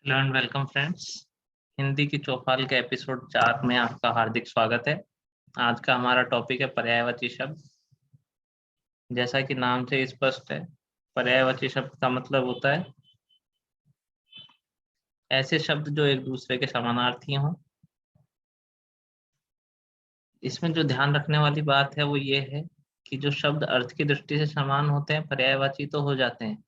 Hello and welcome friends. Hindi की चौपाल के episode 4 में आपका हार्दिक स्वागत है। आज का हमारा टॉपिक है पर्यायवाची शब्द। जैसा कि नाम से स्पष्ट है, पर्यायवाची शब्द का मतलब होता है ऐसे शब्द जो एक दूसरे के समानार्थी हों। इसमें जो ध्यान रखने वाली बात है वो ये है कि जो शब्द अर्थ की दृष्टि से समान होते हैं पर्यायवाची तो हो जाते हैं,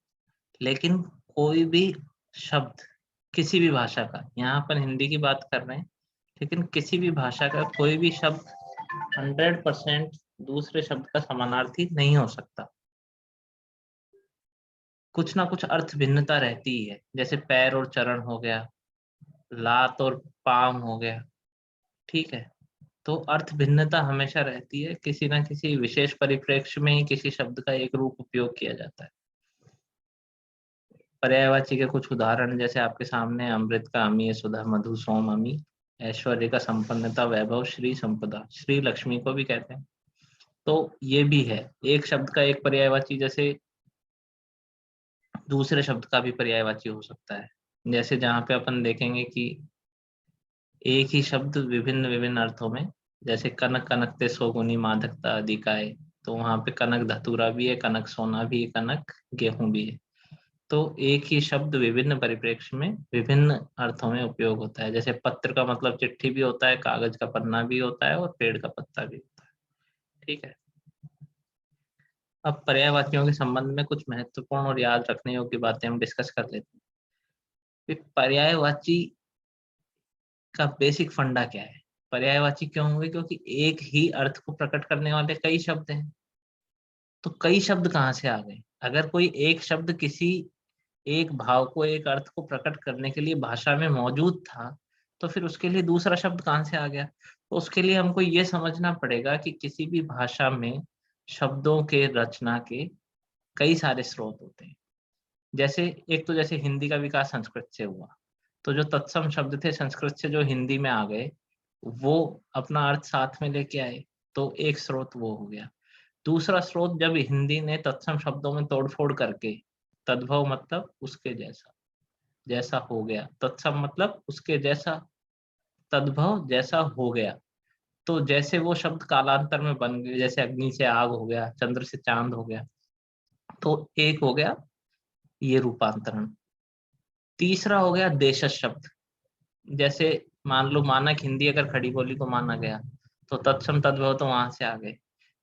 लेकिन कोई भी शब्द किसी भी भाषा का, यहाँ पर हिंदी की बात कर रहे हैं, लेकिन किसी भी भाषा का कोई भी शब्द 100% दूसरे शब्द का समानार्थी नहीं हो सकता। कुछ ना कुछ अर्थ भिन्नता रहती ही है, जैसे पैर और चरण हो गया, लात और पाँव हो गया। ठीक है, तो अर्थ भिन्नता हमेशा रहती है, किसी ना किसी विशेष परिप्रेक्ष्य में ही किसी शब्द का एक रूप उपयोग किया जाता है। पर्यायवाची के कुछ उदाहरण जैसे आपके सामने, अमृत का अमीय, सुधा मधु सोम अमी, ऐश्वर्य का संपन्नता वैभव श्री संपदा, श्री लक्ष्मी को भी कहते हैं। तो ये भी है, एक शब्द का एक पर्यायवाची जैसे दूसरे शब्द का भी पर्यायवाची हो सकता है। जैसे जहाँ पे अपन देखेंगे कि एक ही शब्द विभिन्न विभिन्न अर्थों में, जैसे कनक कनकते सोगुनी मादकता अधिकाय, तो वहां पे कनक धतूरा भी है, कनक सोना भी है, कनक गेहूं भी है। तो एक ही शब्द विभिन्न परिप्रेक्ष्य में विभिन्न अर्थों में उपयोग होता है। जैसे पत्र का मतलब चिट्ठी भी होता है, कागज का पन्ना भी होता है और पेड़ का पत्ता भी होता है। ठीक है, अब पर्यायवाचियों के संबंध में कुछ महत्वपूर्ण और याद रखने योग्य बातें हम डिस्कस कर लेते हैं कि पर्यायवाची का बेसिक फंडा क्या है। पर्यायवाची क्यों हुए? क्योंकि एक ही अर्थ को प्रकट करने वाले कई शब्द हैं। तो कई शब्द कहाँ से आ गए? अगर कोई एक शब्द किसी एक भाव को, एक अर्थ को प्रकट करने के लिए भाषा में मौजूद था, तो फिर उसके लिए दूसरा शब्द कहाँ से आ गया? तो उसके लिए हमको ये समझना पड़ेगा कि किसी भी भाषा में शब्दों के रचना के कई सारे स्रोत होते हैं। जैसे एक तो जैसे हिंदी का विकास संस्कृत से हुआ, तो जो तत्सम शब्द थे संस्कृत से जो हिंदी में आ गए, वो अपना अर्थ साथ में लेके आए, तो एक स्रोत वो हो गया। दूसरा स्रोत, जब हिंदी ने तत्सम शब्दों में तोड़फोड़ करके, तद्भव मतलब उसके जैसा, जैसा हो गया, तत्सम मतलब उसके जैसा, तद्भव जैसा हो गया। तो जैसे वो शब्द कालांतर में बन गए, जैसे अग्नि से आग हो गया, चंद्र से चांद हो गया, तो एक हो गया ये रूपांतरण। तीसरा हो गया देशज शब्द। जैसे मान लो मानक हिंदी अगर खड़ी बोली को माना गया, तो तत्सम तद्भव तो वहां से आ गए।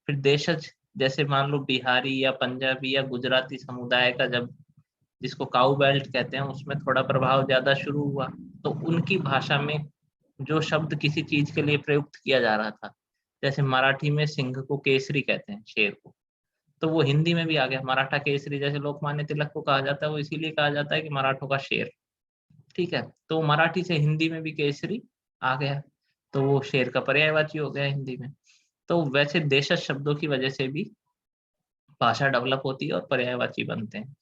फिर देशज, जैसे मान लो बिहारी या पंजाबी या गुजराती समुदाय का, जब जिसको काऊ बेल्ट कहते हैं, उसमें थोड़ा प्रभाव ज्यादा शुरू हुआ, तो उनकी भाषा में जो शब्द किसी चीज के लिए प्रयुक्त किया जा रहा था, जैसे मराठी में सिंह को केसरी कहते हैं, शेर को, तो वो हिंदी में भी आ गया मराठा केसरी। जैसे लोकमान्य तिलक को कहा जाता है, वो इसीलिए कहा जाता है कि मराठों का शेर। ठीक है, तो मराठी से हिंदी में भी केसरी आ गया, तो वो शेर का पर्यायवाची हो गया हिंदी में। तो वैसे देशज शब्दों की वजह से भी भाषा डेवलप होती है और पर्यायवाची बनते हैं।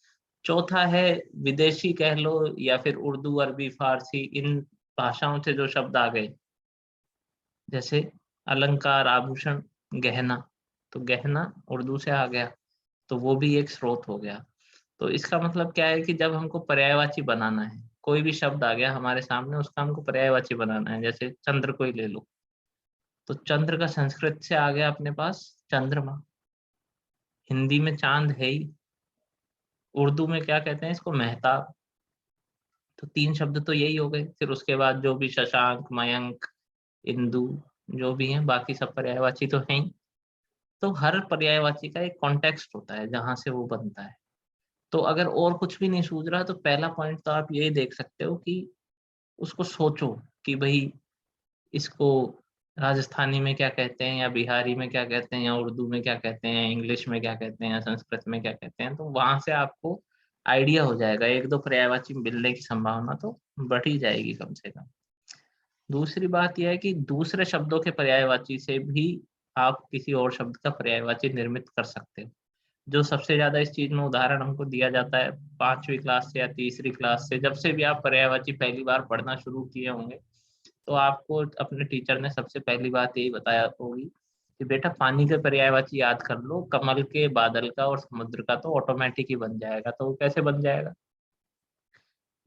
चौथा है विदेशी कह लो, या फिर उर्दू, अरबी, फारसी, इन भाषाओं से जो शब्द आ गए, जैसे अलंकार, आभूषण, गहना, तो गहना उर्दू से आ गया, तो वो भी एक स्रोत हो गया। तो इसका मतलब क्या है कि जब हमको पर्यायवाची बनाना है, कोई भी शब्द आ गया हमारे सामने, उसका हमको पर्यायवाची बनाना है। जैसे चंद्र को ही ले लो, तो चंद्र का संस्कृत से आ गया अपने पास चंद्रमा, हिंदी में चांद है ही, उर्दू में क्या कहते हैं इसको, मेहताब। तो तीन शब्द तो यही हो गए। फिर उसके बाद जो भी शशांक, मयंक, इंदु, जो भी हैं बाकी सब पर्यायवाची तो हैं ही। तो हर पर्यायवाची का एक कॉन्टेक्स्ट होता है जहां से वो बनता है। तो अगर और कुछ भी नहीं सूझ रहा, तो पहला पॉइंट तो आप यही देख सकते हो कि उसको सोचो कि भाई इसको राजस्थानी में क्या कहते हैं, या बिहारी में क्या कहते हैं, या उर्दू में क्या कहते हैं, इंग्लिश में क्या कहते हैं, या संस्कृत में क्या कहते हैं। तो वहां से आपको आइडिया हो जाएगा, एक दो पर्यायवाची मिलने की संभावना तो बढ़ ही जाएगी कम से कम। दूसरी बात यह है कि दूसरे शब्दों के पर्यायवाची से भी आप किसी और शब्द का पर्यायवाची निर्मित कर सकते हो। जो सबसे ज्यादा इस चीज में उदाहरण हमको दिया जाता है 5वीं क्लास से या तीसरी क्लास से, जब से भी आप पर्यायवाची पहली बार पढ़ना शुरू किए होंगे, तो आपको अपने टीचर ने सबसे पहली बात यही बताया होगी कि बेटा पानी के पर्यायवाची याद कर लो, कमल के, बादल का और समुद्र का तो ऑटोमेटिक ही बन जाएगा। तो वो कैसे बन जाएगा?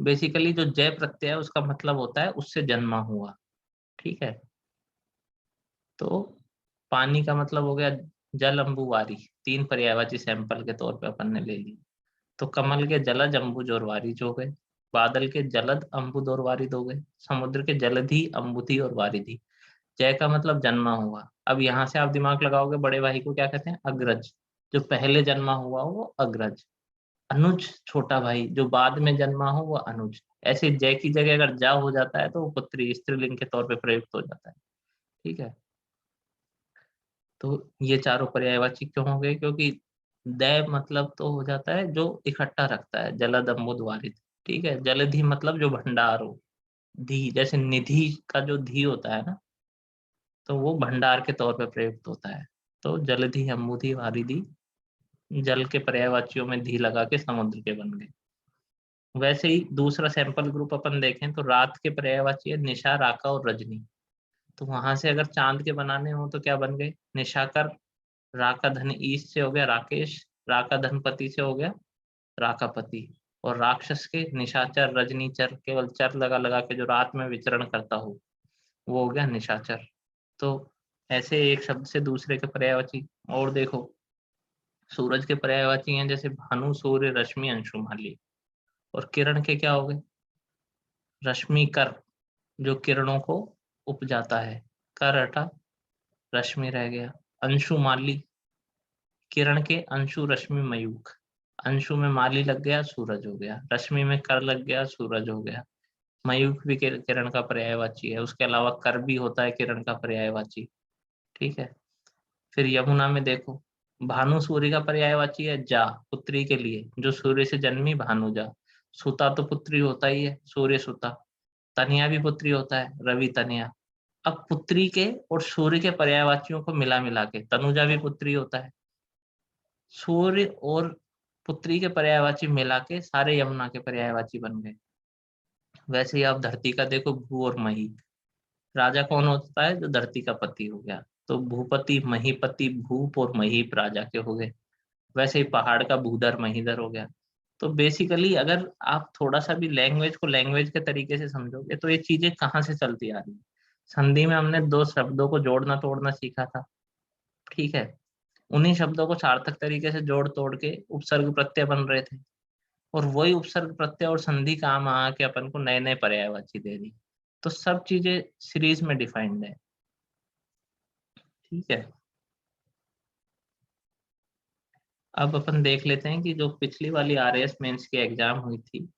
बेसिकली जो जय प्रत्यय है उसका मतलब होता है उससे जन्मा हुआ, ठीक है। तो पानी का मतलब हो गया जल, अम्बु, वारी, 3 पर्यायवाची सैंपल के तौर पे अपन ने ले ली। तो कमल के जलज, अम्बुज और वारिज हो गए, बादल के जलद, अम्बुद और वारिद हो गए, समुद्र के जलधि, अम्बुधि और वारिधि। जय का मतलब जन्मा हुआ। अब यहाँ से आप दिमाग लगाओगे, बड़े भाई को क्या कहते हैं? अग्रज। जो पहले जन्मा हुआ वो अग्रज। अनुज छोटा भाई, जो बाद में जन्मा हो वो अनुज। ऐसे जय की जगह अगर जा हो जाता है तो वो पुत्री स्त्रीलिंग के तौर पे प्रयुक्त हो जाता है, ठीक है। तो ये चारों पर्यायवाची क्यों हो गए? क्योंकि दैव मतलब तो हो जाता है जो इकट्ठा रखता है, जलद, अम्बुद, वारिद, ठीक है। जलधि मतलब जो भंडार हो। धी जैसे निधि का जो धी होता है ना, तो वो भंडार के तौर पे प्रयुक्त होता है। तो जलधि, अम्बुधि, वारिधि जल के पर्यायवाचियों में धी लगा के समुद्र के बन गए। वैसे ही दूसरा सैंपल ग्रुप अपन देखें तो रात के पर्यायवाची है निशा, राका और रजनी। तो वहां से अगर चांद के बनाने हो तो क्या बन गए? निशाकर। राका धन ईश से हो गया राकेश, राका धनपति से हो गया राकापति। और राक्षस के निशाचर, रजनीचर, केवल चर लगा लगा के जो रात में विचरण करता हो वो हो गया निशाचर। तो ऐसे एक शब्द से दूसरे के पर्यायवाची। और देखो, सूरज के पर्यायवाची हैं जैसे भानु, सूर्य, रश्मि, अंशुमाली। और किरण के क्या हो गए? रश्मि, कर, जो किरणों को उपजाता है, कर हटा, रश्मि रह गया। अंशुमाली, किरण के अंशु, रश्मि, मयूख। अंशु में माली लग गया, सूरज हो गया। रश्मि में कर लग गया, सूरज हो गया। मयूख भी किरण का पर्यायवाची है। उसके अलावा कर भी होता है किरण का पर्यायवाची, ठीक है। फिर यमुना में देखो, भानु सूर्य का पर्यायवाची है जा, पुत्री के लिए, जो सूर्य से जन्मी भानुजा। सुता तो पुत्री होता ही है, सूर्य सुता। तनिया भी पुत्री होता है, रवि तनिया। अब पुत्री के और सूर्य के पर्यायवाचियों को मिला मिला के तनुजा भी पुत्री होता है। सूर्य और पुत्री के पर्यायवाची मिला के सारे यमुना के पर्यायवाची बन गए। वैसे ही आप धरती का देखो, भू और मही। राजा कौन होता है? जो धरती का पति हो गया। तो भूपति, महीपति, भूप और महीप राजा के हो गए। वैसे ही पहाड़ का भूधर, महीधर हो गया। तो बेसिकली अगर आप थोड़ा सा भी लैंग्वेज को लैंग्वेज के तरीके से समझोगे तो ये चीजें कहाँ से चलती आ रही है। संधि में हमने 2 शब्दों को जोड़ना तोड़ना सीखा था, ठीक है। उन्हीं शब्दों को सार्थक तरीके से जोड़ तोड़ के उपसर्ग प्रत्यय बन रहे थे। और वही उपसर्ग प्रत्यय और संधि काम आके अपन को नए नए पर्यायवाची दे दी। तो सब चीजें सीरीज में डिफाइंड है, ठीक है। अब अपन देख लेते हैं कि जो पिछली वाली आरएएस मेंस की एग्जाम हुई थी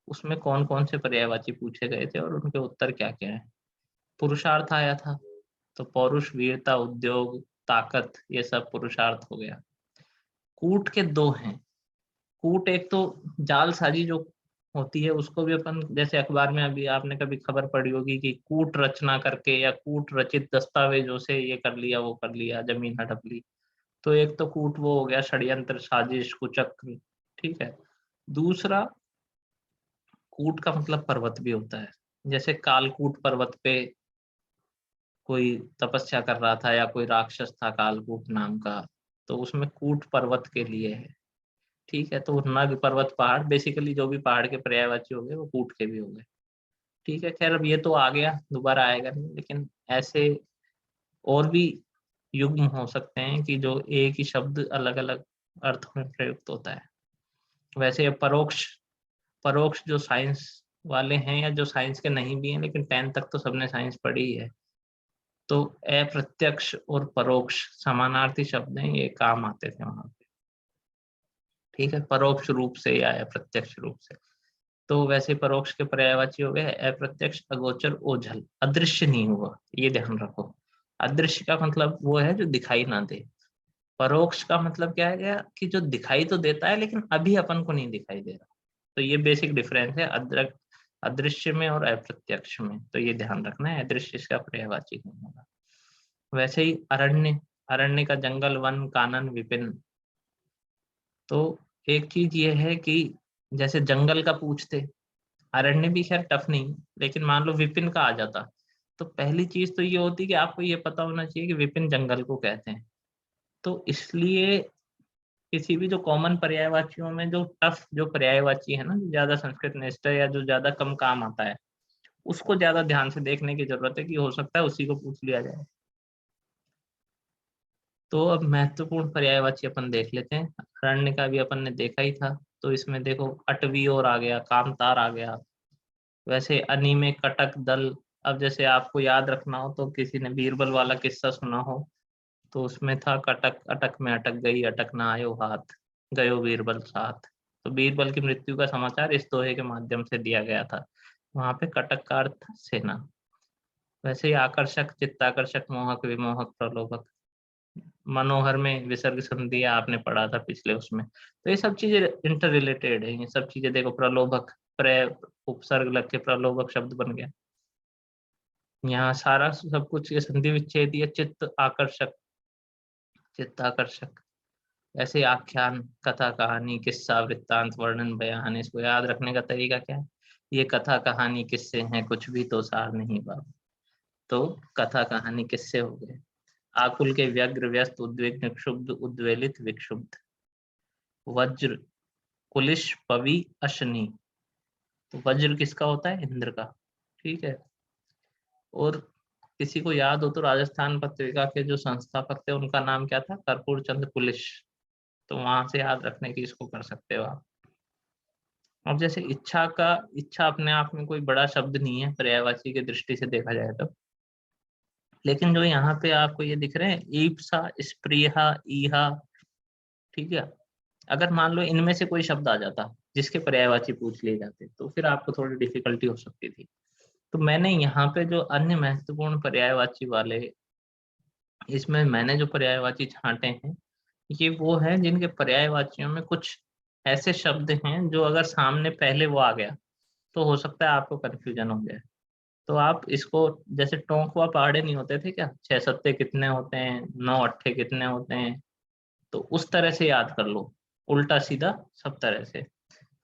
उसमें कौन कौन से पर्यायवाची पूछे गए थे और उनके उत्तर क्या क्या है। पुरुषार्थ आया था, तो पौरुष, वीरता, उद्योग, ताकत, ये सब पुरुषार्थ हो गया। कूट के 2 हैं। कूट एक तो जालसाजी जो होती है उसको भी अपन, जैसे अखबार में अभी आपने कभी खबर पढ़ी होगी कि कूट रचना करके या कूट रचित दस्तावेजों से ये कर लिया वो कर लिया, जमीन हड़प ली। तो एक तो कूट वो हो गया षड्यंत्र, साजिश, कुचक्र, ठीक है। दूसरा, कूट का मतलब पर्वत भी होता है। जैसे कालकूट पर्वत पे कोई तपस्या कर रहा था या कोई राक्षस था कालकूट नाम का, तो उसमें कूट पर्वत के लिए है, ठीक है। तो नग, पर्वत, पहाड़, बेसिकली जो भी पहाड़ के पर्यायवाची हो गए वो कूट के भी हो गए, ठीक है। खैर अब ये तो आ गया, दोबारा आएगा नहीं, लेकिन ऐसे और भी युग्म हो सकते हैं कि जो एक ही शब्द अलग अलग अर्थों में प्रयुक्त होता है। वैसे ये परोक्ष, परोक्ष जो साइंस वाले हैं या जो साइंस के नहीं भी हैं, लेकिन 10 तक तो सबने साइंस पढ़ी ही है, तो अप्रत्यक्ष और परोक्ष समानार्थी शब्द हैं, ये काम आते थे वहां पे, ठीक है। परोक्ष रूप से या अप्रत्यक्ष रूप से। तो वैसे परोक्ष के पर्यायवाची हो गए अप्रत्यक्ष, अगोचर, ओझल, अदृश्य नहीं हुआ, ये ध्यान रखो। अदृश्य का मतलब वो है जो दिखाई ना दे। परोक्ष का मतलब क्या है गया कि जो दिखाई तो देता है लेकिन अभी अपन को नहीं दिखाई दे रहा। तो ये बेसिक डिफरेंस है अदृश्य में और अप्रत्यक्ष में, तो ये ध्यान रखना है। अदृश्य इसका पर्यायवाची नहीं होगा। वैसे ही अरण्य, अरण्य का जंगल, वन, कानन, विपिन। तो एक चीज ये है कि जैसे जंगल का पूछते, अरण्य भी खैर टफ नहीं, लेकिन मान लो विपिन का आ जाता, तो पहली चीज तो ये होती कि आपको ये पता होना चाहिए कि विपिन जंगल को कहते हैं। तो इसलिए किसी भी जो कॉमन पर्यायवाचियों में जो टफ जो पर्यायवाची है ना, जो ज्यादा संस्कृत निष्ठ है या जो ज्यादा कम काम आता है, उसको ज्यादा ध्यान से देखने की जरूरत है कि हो सकता है उसी को पूछ लिया जाए। तो अब महत्वपूर्ण पर्यायवाची अपन देख लेते हैं। अरण्य का भी अपन ने देखा ही था, तो इसमें देखो अटवी और आ गया, कामतार आ गया। वैसे अनी में कटक दल। अब जैसे आपको याद रखना हो तो किसी ने बीरबल वाला किस्सा सुना हो, तो उसमें था कटक अटक में अटक गई, अटक ना आयो हाथ, गयो बीरबल साथ। तो बीरबल की मृत्यु का समाचार इस दोहे के माध्यम से दिया गया था। वहां पे कटक का अर्थ था सेना। वैसे ही आकर्षक, चित्ताकर्षक, मोहक, विमोहक, प्रलोभक। मनोहर में विसर्ग संधि आपने पढ़ा था पिछले उसमें। तो ये सब चीजें इंटर रिलेटेड है। ये सब चीजें देखो, प्रलोभक, प्र उपसर्ग लग के प्रलोभक शब्द बन गया। यहाँ सारा सब कुछ ये संधि विच्छेद, ये चित्त आकर्षक, चित्ताकर्षक। ऐसे आख्यान, कथा, कहानी, किस्सा, वृत्तांत, वर्णन, बयान, इसको याद रखने का तरीका क्या है? ये कथा कहानी किस्से हैं, कुछ भी तो सार नहीं बाबू। तो कथा कहानी किस्से हो गए। आकुल के व्यग्र, व्यस्त, उद्विग्न, क्षुब्ध, उद्वेलित, विक्षुब्ध। वज्र, कुलिश, पवि, अशनि। तो वज्र किसका होता है? इंद्र का। ठीक है। और किसी को याद हो तो राजस्थान पत्रिका के जो संस्थापक थे उनका नाम क्या था? कर्पूर चंद कुलिश। तो वहां से याद रखने की इसको कर सकते हो आप। अब जैसे इच्छा का, इच्छा अपने आप में कोई बड़ा शब्द नहीं है पर्यायवाची की दृष्टि से देखा जाए तो, लेकिन जो यहाँ पे आपको ये दिख रहे हैं, ईप्सा, स्प्रिया, ईहा, ठीक है, अगर मान लो इनमें से कोई शब्द आ जाता जिसके पर्यायवाची पूछ लिए जाते तो फिर आपको थोड़ी डिफिकल्टी हो सकती थी। तो मैंने यहाँ पे जो अन्य महत्वपूर्ण पर्यायवाची वाले, इसमें मैंने जो पर्यायवाची छांटे हैं, ये वो हैं जिनके पर्यायवाचियों में कुछ ऐसे शब्द हैं जो अगर सामने पहले वो आ गया तो हो सकता है आपको कंफ्यूजन हो जाए। तो आप इसको, जैसे टोंक व पहाड़े नहीं होते थे क्या, 6 सत्ते कितने होते हैं, 9 अट्ठे कितने होते हैं, तो उस तरह से याद कर लो, उल्टा सीधा सब तरह से।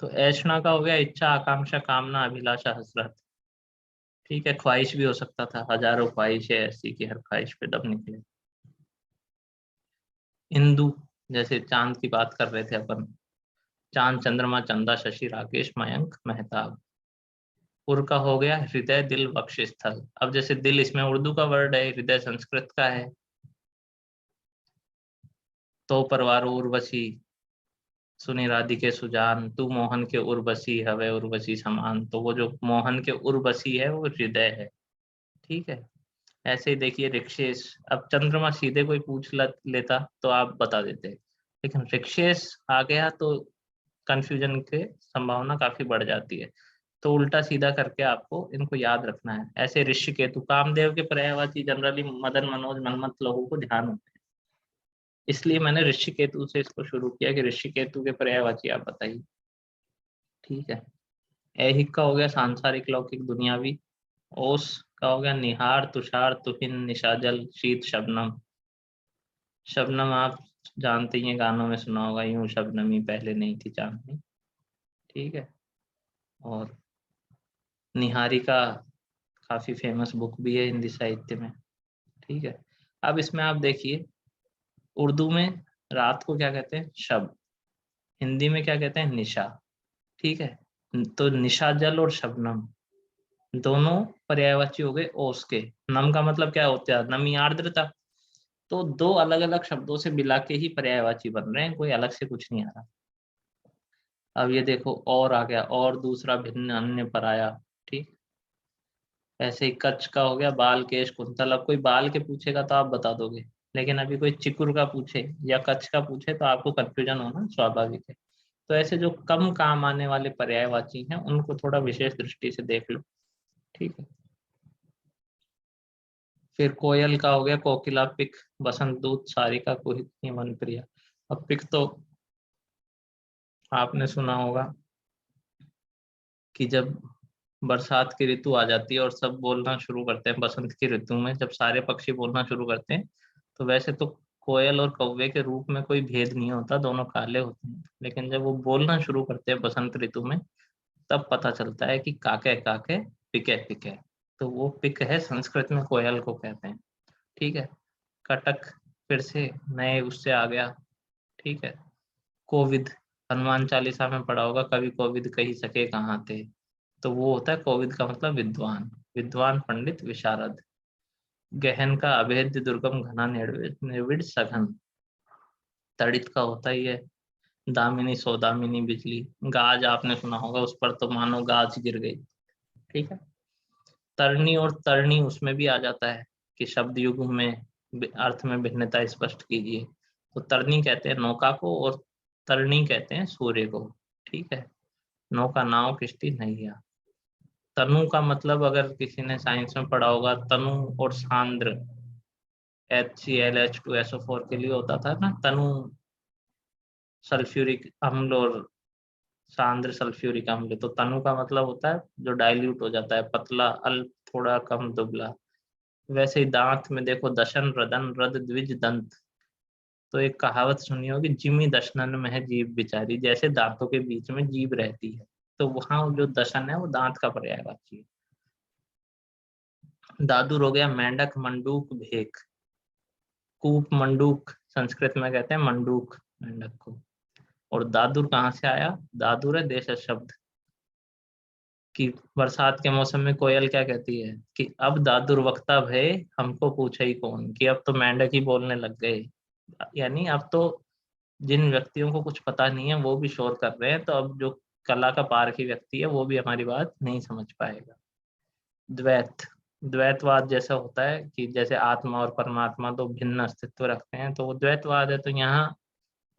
तो ऐष्णा का हो गया इच्छा, आकांक्षा, कामना, अभिलाषा, हसरत। ठीक है, ख्वाहिश भी हो सकता था, हजारों ख्वाहिशें ऐसी कि हर ख्वाहिश पे दम निकले। इंदु, जैसे चांद की बात कर रहे थे अपन, चांद, चंद्रमा, चंदा, शशि, राकेश, मयंक, मेहताब। उर का हो गया हृदय, दिल, वक्षस्थल। अब जैसे दिल इसमें उर्दू का वर्ड है, हृदय संस्कृत का है। तो परवार उर्वशी, सुनी राधिके सुजान, तू मोहन के उर्वशी हवे उर्वशी समान। तो वो जो मोहन के उर्वशी है वो हृदय है। ठीक है। ऐसे ही देखिए ऋक्षेश। अब चंद्रमा सीधे कोई पूछ लेता तो आप बता देते, लेकिन ऋक्षेश आ गया तो कंफ्यूजन के संभावना काफी बढ़ जाती है। तो उल्टा सीधा करके आपको इनको याद रखना है। ऐसे ऋषिकेतु, कामदेव के पर्यायवाची जनरली मदन, मनोज, मनमत लोगों को ध्यान होते हैं, इसलिए मैंने ऋषिकेतु से इसको शुरू किया कि ऋषिकेतु के पर्यायवाची आप बताइए। ठीक है। ऐहिक का हो गया सांसारिक, लौकिक, दुनियावी। ओस का हो गया निहार, तुषार, तुहिन, निशाजल, शीत, शबनम। शबनम आप जानते ही हैं, गानों में सुना होगा, यूं शबनमी पहले नहीं थी चांदनी। ठीक है। और निहारिका काफी फेमस बुक भी है हिंदी साहित्य में। ठीक है। अब इसमें आप देखिए, उर्दू में रात को क्या कहते हैं? शब। हिंदी में क्या कहते हैं? निशा। ठीक है। तो निशा जल और शबनम दोनों पर्यायवाची हो गए ओस के। नम का मतलब क्या होता है? नमी, आर्द्रता। तो दो अलग अलग शब्दों से मिला के ही पर्यायवाची बन रहे हैं, कोई अलग से कुछ नहीं आ रहा। अब ये देखो, और आ गया, और दूसरा, भिन्न, अन्य, पराया। ठीक। ऐसे ही कच्छ का हो गया बाल, केश, कुंतल। अब कोई बाल के पूछेगा तो आप बता दोगे, लेकिन अभी कोई चिकुर का पूछे या कच्छ का पूछे तो आपको कंफ्यूजन होना स्वाभाविक है। तो ऐसे जो कम काम आने वाले पर्यायवाची हैं उनको थोड़ा विशेष दृष्टि से देख लो। ठीक है। फिर कोयल का हो गया कोकिला, पिक, बसंत दूत, सारिका, कुहिनी, मन प्रिया। अब पिक तो आपने सुना होगा कि जब बरसात की ऋतु आ जाती है और सब बोलना शुरू करते हैं, बसंत की ऋतु में जब सारे पक्षी बोलना शुरू करते हैं, तो वैसे तो कोयल और कौवे के रूप में कोई भेद नहीं होता, दोनों काले होते हैं, लेकिन जब वो बोलना शुरू करते हैं बसंत ऋतु में, तब पता चलता है कि काके काके, पिके पिके। तो वो पिक है, संस्कृत में कोयल को कहते हैं। ठीक है। कटक फिर से नए उससे आ गया। ठीक है। कोविद, हनुमान चालीसा में पढ़ा होगा, कभी कोविद कही सके कहाँ थे, तो वो होता है कोविद का मतलब विद्वान, विद्वान पंडित विशारद। गहन का अभेद्य दुर्गम घना निर्विड सघन, तड़ित का होता ही है दामिनी सौदामिनी बिजली, गाज आपने सुना होगा, उस पर तो मानो गाज गिर गई। ठीक है, तरनी और तरणी उसमें भी आ जाता है कि शब्द युग में अर्थ में भिन्नता स्पष्ट कीजिए। तो तरनी कहते हैं नौका को और तरणी कहते हैं सूर्य को। ठीक है, नौका नाव किश्ती नैया। तनु का मतलब अगर किसी ने साइंस में पढ़ा होगा, तनु और सांद्र HCl H2SO4 के लिए होता था ना तनु, सल्फ्यूरिक अम्ल और सांद्र सल्फ्यूरिक अम्ल। तो तनु का मतलब होता है जो डाइल्यूट हो जाता है, पतला, अल्प, थोड़ा कम, दुबला। वैसे ही दांत में देखो, दशन, रदन, रद, द्विज, दंत। तो एक कहावत सुनी होगी, जिमी दशनन में है जीभ बिचारी, जैसे दांतों के बीच में जीभ रहती है, तो वहां जो दशन है वो दांत का पर्यायवाची है। दादुर हो गया मेंढक, मंडूक, भेक। कूप, मंडूक संस्कृत में कहते हैं मंडूक मेंढक को। और दादुर कहाँ से आया? दादुर है देश शब्द। कि बरसात के मौसम में कोयल क्या कहती है कि अब दादुर वक्ता भय, हमको पूछे ही कौन, कि अब तो मेंढक ही बोलने लग गए। यानी अब तो जिन व्यक्तियों को कुछ पता नहीं है वो भी शोर कर रहे हैं, तो अब जो कला का पारखी व्यक्ति है वो भी हमारी बात नहीं समझ पाएगा। द्वैत, द्वैतवाद जैसा होता है कि जैसे आत्मा और परमात्मा दो भिन्न अस्तित्व रखते हैं, तो वो द्वैतवाद है। तो यहाँ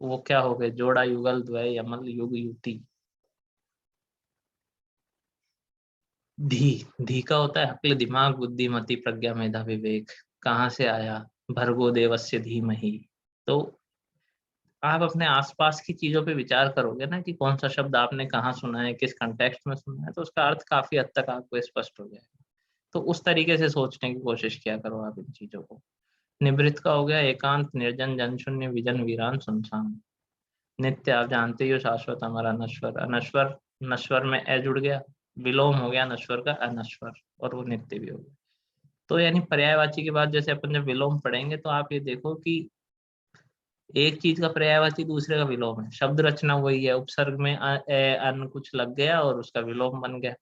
वो क्या हो गए, जोड़ा, युगल, द्वय, यमल, युग, युति। धी, धी का होता है अक्ल, दिमाग, बुद्धिमति, प्रज्ञा, मेधा, विवेक। कहाँ से आया? भर्गो देवस्य धीमहि। तो आप अपने आसपास की चीजों पे विचार करोगे ना कि कौन सा शब्द आपने कहाँ सुना है, किस कंटेक्स्ट में सुना है, तो उसका अर्थ काफी हद तक आपको स्पष्ट हो जाएगा। तो उस तरीके से सोचने की कोशिश किया करो आप इन चीजों को। निवृत्त का हो गया एकांत, निर्जन, जनशून्य, विजन, वीरान, सुनसान। नित्य आप जानते ही हो, शाश्वत, अमर, अनश्वर। अनश्वर, नश्वर में ए जुड़ गया, विलोम हो गया नश्वर का, अनश्वर, और वो नित्य भी हो गया। तो यानी पर्यायवाची के बाद जैसे अपन जब विलोम पढ़ेंगे तो आप ये देखो कि एक चीज का पर्यायवाची दूसरे का विलोम है, शब्द रचना वही है, उपसर्ग में अन कुछ लग गया और उसका विलोम बन गया।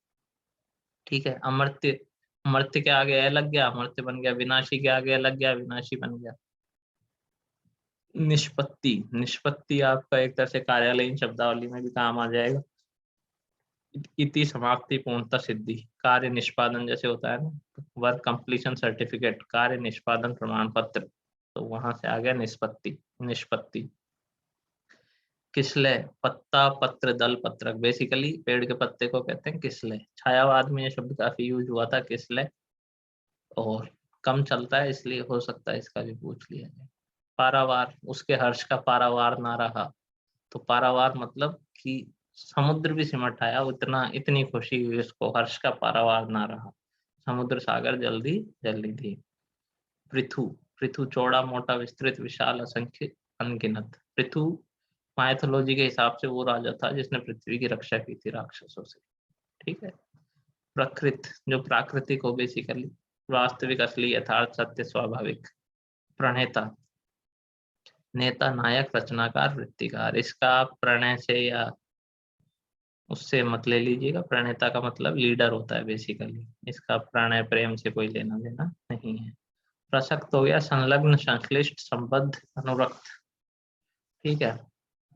ठीक है, अमर्त्य, अमर्त्य के आगे ए लग गया, अमर्त्य बन गया। विनाशी के आगे लग गया, विनाशी बन गया। निष्पत्ति, निष्पत्ति आपका एक तरह से कार्यालयीन शब्दावली में भी काम आ जाएगा। इति, समाप्ति, पूर्णता, सिद्धि। कार्य निष्पादन जैसे होता है ना, वर्क कंप्लीशन सर्टिफिकेट, कार्य निष्पादन प्रमाण पत्र, तो वहां से आ गया निष्पत्ति, निष्पत्ति। किसलय, पत्ता, पत्र, दल, पत्रक। बेसिकली पेड़ के पत्ते को कहते हैं किसलय। छायावाद में ये शब्द काफी यूज हुआ था, किसलय, और कम चलता है इसलिए हो सकता है इसका भी पूछ लिया जाए। पारावार, उसके हर्ष का पारावार ना रहा। तो पारावार मतलब कि समुद्र भी सिमट आया, उतना इतनी खुशी हुई उसको, हर्ष का पारावार ना रहा। समुद्र सागर जल्दी जल्दी थी। पृथु, पृथु चौड़ा, मोटा, विस्तृत, विशाल, असंख्य, अनगिनत। पृथु माइथोलॉजी के हिसाब से वो राजा था जिसने पृथ्वी की रक्षा की थी राक्षसों से। ठीक है। प्रकृत, जो प्राकृतिक हो बेसिकली, वास्तविक, असली, यथार्थ, सत्य, स्वाभाविक। प्रणेता, नेता, नायक, रचनाकार, वृत्तिकार। इसका आप प्रणय से या उससे मत ले लीजिएगा, प्रणेता का मतलब लीडर होता है बेसिकली, इसका प्रणय प्रेम से कोई लेना देना नहीं है। प्रसक्त हो गया संलग्न, संश्लिष्ट, संबद्ध, अनुरक्त। ठीक है।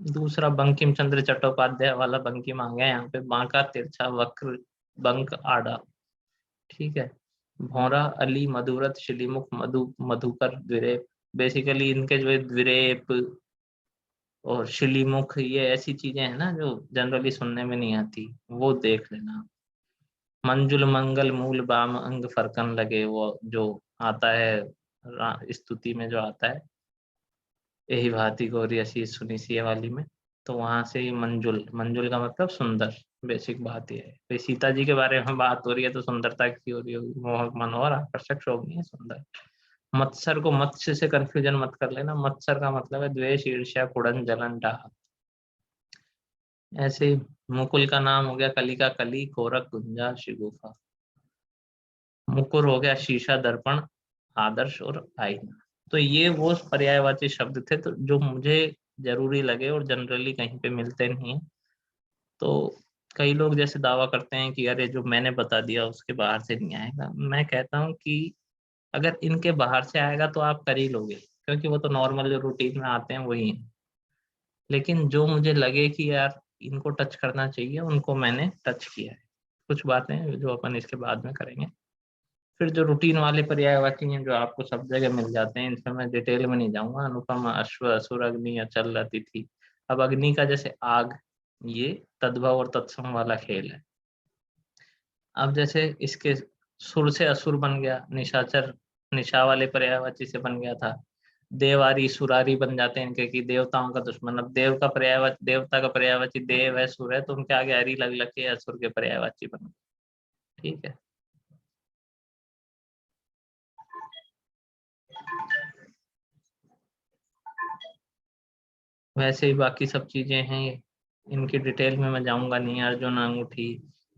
दूसरा बंकिम चंद्र चट्टोपाध्याय वाला बंकिम आ गया यहाँ पे, बांका, तिरछा, वक्र, बंक, आड़ा। ठीक है। भौरा, अली, मधुरथ, शिलीमुख, मधु, मधुकर, द्विरेप। बेसिकली इनके जो द्विरेप और शिलीमुख, ये ऐसी चीजें हैं ना जो जनरली सुनने में नहीं आती, वो देख लेना। मंजुल, मंगल, मूल, बाम, अंग, फरकन लगे, वो जो आता है स्तुति में जो आता है, यही भांति गौरी असीस सुनी सी वाली में, तो वहां से ही मंजुल, मंजुल का मतलब सुंदर। बेसिक बात ये है, भाई सीता जी के बारे में बात हो रही है तो सुंदरता की हो रही होगी, मोहक, मनोहर, आकर्षक, शोभनीय, सुंदर। मत्सर को मत्स्य से कंफ्यूजन मत कर लेना, मत्सर का मतलब है द्वेष, ईर्ष्या, कुड़न, जलन, डाह। ऐसे ही मुकुल का नाम हो गया कलिका, कली, कोरक, गुंजा, शिगुफा। मुकुर हो गया शीशा, दर्पण, आदर्श और आईना। तो ये वो पर्यायवाची शब्द थे तो जो मुझे जरूरी लगे और जनरली कहीं पे मिलते नहीं है। तो कई लोग जैसे दावा करते हैं कि अरे जो मैंने बता दिया उसके बाहर से नहीं आएगा। मैं कहता हूँ कि अगर इनके बाहर से आएगा तो आप कर ही लोगे, क्योंकि वो तो नॉर्मल जो रूटीन में आते हैं वही हैं। लेकिन जो मुझे लगे कि यार इनको टच करना चाहिए, उनको मैंने टच किया है। कुछ बातें जो अपन इसके बाद में करेंगे। फिर जो रूटीन वाले पर्यायवाची हैं जो आपको सब जगह मिल जाते हैं, इनसे मैं डिटेल में नहीं जाऊंगा। अनुपम, अश्व, असुर, अग्नि, अचल, अतिथि। अब अग्नि का जैसे आग, ये तद्भव और तत्सम वाला खेल है। अब जैसे इसके सुर से असुर बन गया, निशाचर निशा वाले पर्यायवाची से बन गया था। देवारी सुरारी बन जाते हैं इनके, कि देवताओं का दुश्मन। अब देव का पर्यायवाची, देवता का पर्यायवाची देव है, सुर है, तो उनके आगे अरी लग लग के असुर के पर्यायवाची बन गए। ठीक है। वैसे ही बाकी सब चीजें हैं, इनकी डिटेल में मैं जाऊंगा नहीं। अर्जुन, अंगूठी।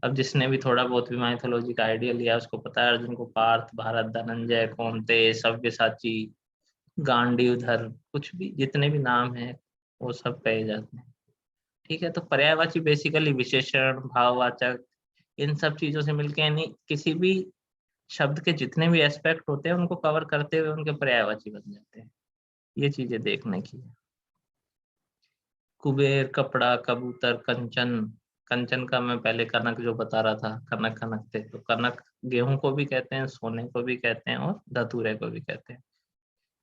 अब जिसने भी थोड़ा बहुत भी माइथोलॉजी का आइडिया लिया उसको पता है अर्जुन को पार्थ, भारत, धनंजय, कौन्ते, सव्यसाची, गांडीवधर, कुछ भी जितने भी नाम हैं वो सब कहे जाते हैं। ठीक है। तो पर्यायवाची बेसिकली विशेषण, भाववाचक, इन सब चीजों से मिलके, यानी किसी भी शब्द के जितने भी एस्पेक्ट होते हैं उनको कवर करते हुए उनके पर्यायवाची बन जाते हैं। ये चीजें देखने की है। कुबेर, कपड़ा, कबूतर, कंचन। कंचन का मैं पहले कनक जो बता रहा था, कनक कनक थे, तो कनक गेहूं को भी कहते हैं, सोने को भी कहते हैं और धतूरे को भी कहते हैं।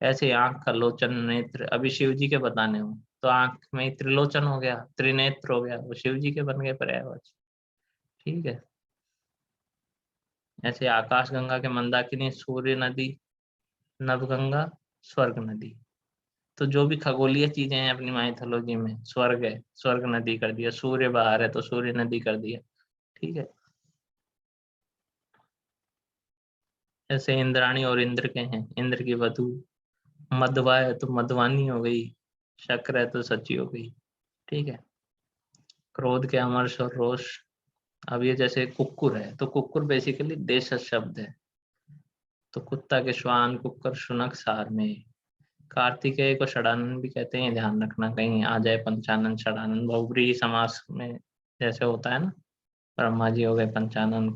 ऐसे आंख का लोचन, नेत्र। अभी शिव जी के बताने हो तो आंख में त्रिलोचन हो गया, त्रिनेत्र हो गया, वो शिव जी के बन गए पर्यायवाची। ठीक है। ऐसे आकाश गंगा के मंदाकिनी, सूर्य नदी, नवगंगा, स्वर्ग नदी। तो जो भी खगोलीय चीजें हैं अपनी माइथोलॉजी में, स्वर्ग है, स्वर्ग नदी कर दिया, सूर्य बाहर है तो सूर्य नदी कर दिया। ठीक है। ऐसे इंद्राणी और इंद्र के हैं, इंद्र की वधु। मधवा है तो मधवानी हो गई, शक्र है तो सची हो गई। ठीक है। क्रोध के अमर्ष और रोष। अब ये जैसे कुक्कुर है तो कुक्कुर बेसिकली देश शब्द है। तो कुत्ता के श्वान, कुक्कर, शुनक, सार में। कार्तिकेय को षडानन भी कहते हैं, ध्यान रखना कहीं आ जाए पंचानन षडानन। बहुब्रीहि समास में जैसे होता है ना, ब्रह्मा जी हो गए पंचानन,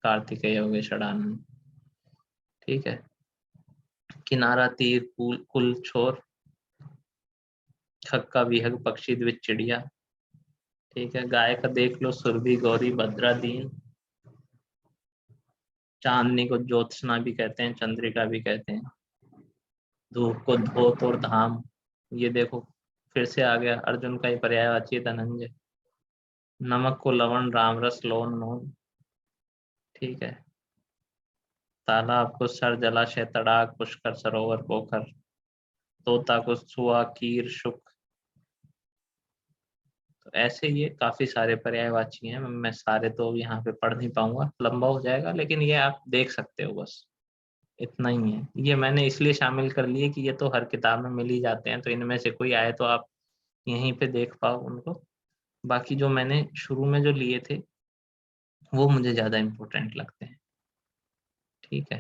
कार्तिकेय हो गए षडानन। ठीक है। किनारा, तीर, कुल, कुल, छोर। खक्का, विहग, पक्षी, द्विज, चिड़िया। ठीक है। गाय का देख लो, सुरभि, गौरी, भद्रा, दीन। चांदनी को ज्योत्सना भी कहते हैं, चंद्रिका भी कहते हैं। धूप को धोत और धाम। ये देखो फिर से आ गया, अर्जुन का ही पर्यायवाची है धनंजय। नमक को लवण, राम रस, लोन, नून। ठीक है। तालाब को सर, जलाशय, तड़ाक, पुष्कर, सरोवर, पोखर। तोता को सुआ, कीर, शुक। तो ऐसे ये काफी सारे पर्यायवाची हैं। मैं सारे तो यहाँ पे पढ़ नहीं पाऊंगा, लंबा हो जाएगा, लेकिन ये आप देख सकते हो, बस इतना ही है। ये मैंने इसलिए शामिल कर लिए कि ये तो हर किताब में मिल ही जाते हैं, तो इनमें से कोई आए तो आप यहीं पे देख पाओ उनको। बाकी जो मैंने शुरू में जो लिए थे वो मुझे ज्यादा इम्पोर्टेंट लगते हैं। ठीक है।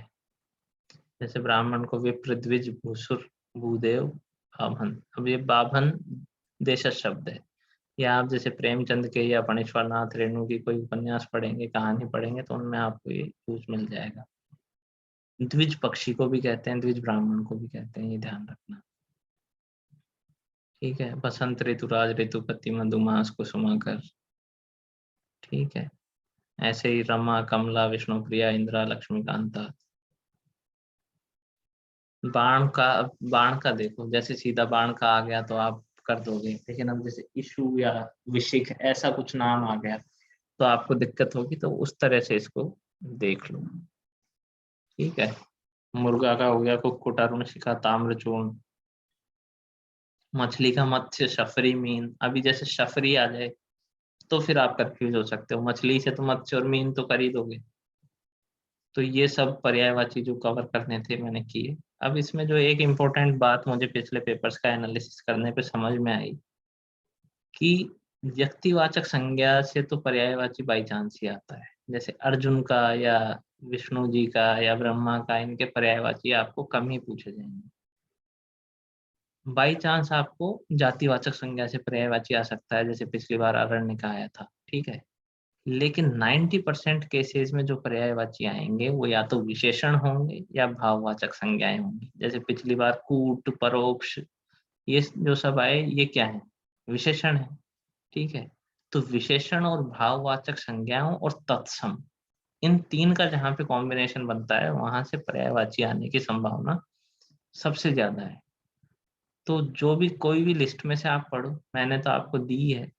जैसे ब्राह्मण को विप्र, द्विज, भूसुर, भूदेव, बाभन। अब ये बाभन देशज शब्द है। या आप जैसे प्रेमचंद के या फणीश्वर नाथ रेणु की कोई उपन्यास पढ़ेंगे, कहानी पढ़ेंगे, तो उनमें आपको ये यूज मिल जाएगा। द्विज पक्षी को भी कहते हैं, द्विज ब्राह्मण को भी कहते हैं, ये ध्यान रखना। ठीक है। बसंत ऋतु, राज ऋतुपति, मधुमास, कुसुमाकर। ठीक है। ऐसे ही रमा, कमला, विष्णुप्रिया, इंदिरा, लक्ष्मीकांता। बाण का देखो, जैसे सीधा बाण का आ गया तो आप कर दोगे, लेकिन अब जैसे इशु या विशिख ऐसा कुछ नाम आ गया तो आपको दिक्कत होगी, तो उस तरह से इसको देख लो। ठीक है। मुर्गा का हो गया कुक्कुट, अरुण शिखा, ताम्रचूर्ण। मछली का मत्स्य, शफरी, मीन। अभी जैसे शफरी आ जाए तो फिर आप कंफ्यूज हो सकते हो, मछली से तो मत्स्य और मीन तो कर ही दोगे। तो ये सब पर्यायवाची जो कवर करने थे मैंने किए। अब इसमें जो एक इम्पोर्टेंट बात मुझे पिछले पेपर्स का एनालिसिस करने पे समझ में आई कि व्यक्तिवाचक संज्ञा से तो पर्यायवाची बाई चांस ही आता है। जैसे अर्जुन का या विष्णु जी का या ब्रह्मा का, इनके पर्यायवाची आपको कम ही पूछे जाएंगे। बाई चांस आपको जातिवाचक संज्ञा से पर्यायवाची आ सकता है, जैसे पिछली बार अरण्य का आया था, ठीक है। लेकिन 90% केसेस में जो पर्यायवाची आएंगे वो या तो विशेषण होंगे या भाववाचक संज्ञाएं होंगी। जैसे पिछली बार कूट, परोक्ष, ये जो सब आए ये क्या है? विशेषण है, ठीक है। तो विशेषण और भाववाचक संज्ञाओं और तत्सम, इन तीन का जहाँ पे कॉम्बिनेशन बनता है वहां से पर्यायवाची आने की संभावना सबसे ज्यादा है। तो जो भी कोई भी लिस्ट में से आप पढ़ो, मैंने तो आपको दी है,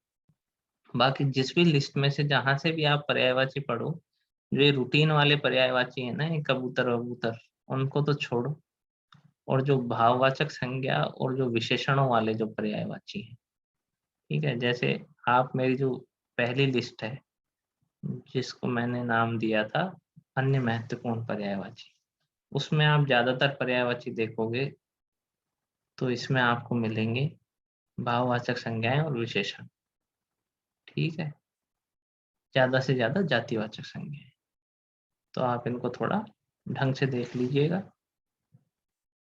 बाकी जिस भी लिस्ट में से जहां से भी आप पर्यायवाची पढ़ो, जो ये रूटीन वाले पर्यायवाची है ना, ये कबूतर वबूतर, उनको तो छोड़ो। और जो भाववाचक संज्ञा और जो विशेषणों वाले जो पर्यायवाची हैं, ठीक है। जैसे आप मेरी जो पहली लिस्ट है जिसको मैंने नाम दिया था अन्य महत्वपूर्ण पर्यायवाची, उसमें आप ज्यादातर पर्यायवाची देखोगे तो इसमें आपको मिलेंगे भाववाचक संज्ञाएं और विशेषण, ठीक है। ज्यादा से ज्यादा जातिवाचक संज्ञाएं। तो आप इनको थोड़ा ढंग से देख लीजिएगा।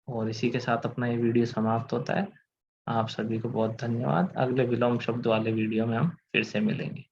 और इसी के साथ अपना ये वीडियो समाप्त होता है। आप सभी को बहुत धन्यवाद। अगले विलोम शब्द वाले वीडियो में हम फिर से मिलेंगे।